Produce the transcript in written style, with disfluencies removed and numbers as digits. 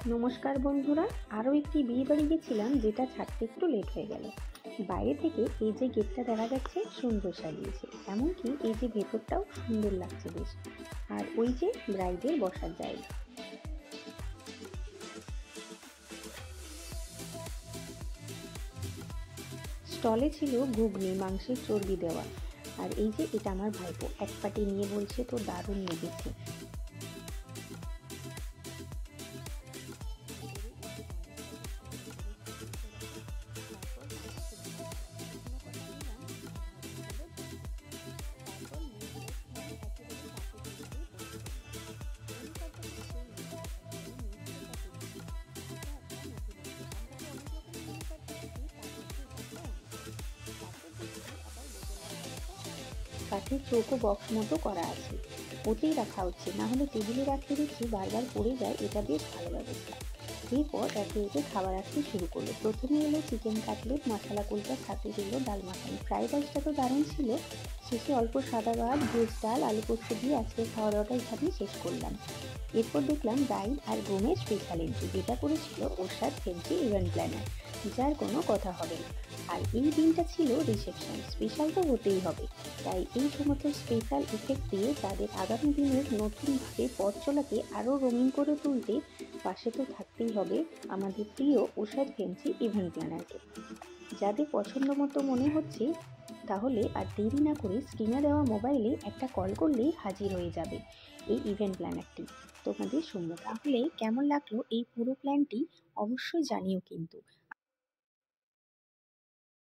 নমস্কার বন্ধুরা, আরও একটি বিয়ে বাড়ি গেছিলাম যেটা ছাড়তে একটু লেট হয়ে গেল। বাইরে থেকে এই যে গেটটা দেখা যাচ্ছে সুন্দর সাজিয়েছে, এমনকি এই যে ভেতরটাও সুন্দর লাগছে বেশ। আর ওই যে ব্রাইডের বসার জায়গা, স্টলে ছিল ঘুগনি, মাংসের চর্বি দেওয়া। আর এই যে এটা আমার ভাইপো এক পাটি নিয়ে বলছে তো দারুণ লেগেছে। কাঠের চৌকো বক্স মতো করা আছে, ওতেই রাখা হচ্ছে, না হলে টেবিলে রাখতে দেখছি বারবার পড়ে যায়। এটা বেশ ভালো ব্যবস্থা। এরপর একে একে খাবার আসতে শুরু করলো। প্রথমে এলো চিকেন কাটলেট, মশলা কুলচা, সাথে দিল ডাল মাখানি। ফ্রাইড রাইসটা তো দারুণ ছিল। শেষে অল্প সাদা ভাত, ভেজ ডাল, আলু পোস্ত দিয়ে আজকে খাওয়া দাওয়াটা এখানে শেষ করলাম। এরপর দেখলাম ব্রাইড আর গ্রুমের স্পেশাল এন্ট্রি, যেটা করেছিল ওরসাদ ফেন্সি ইভেন্ট প্ল্যানার, যার কোনো কথা হবে না। আর এই দিনটা ছিল রিসেপশন, স্পেশাল তো হতেই হবে। তাই এই সমস্ত স্পেশাল ইফেক্ট দিয়ে তাদের আগামী দিনের নতুনভাবে পথ চলাকে আরও রঙিন করে তুলতে পাশে তো থাকতেই হবে আমাদের প্রিয় ওরসাদ ফেন্সি ইভেন্ট প্ল্যানারকে। যাদের পছন্দ মতো মনে হচ্ছে, তাহলে আর দেরি না করে স্ক্রিনে দেওয়া মোবাইলে একটা কল করলেই হাজির হয়ে যাবে এই ইভেন্ট প্ল্যানারটি তোমাদের সম্মুখে। তাহলে কেমন লাগলো এই পুরো প্ল্যানটি অবশ্যই জানিও কিন্তু।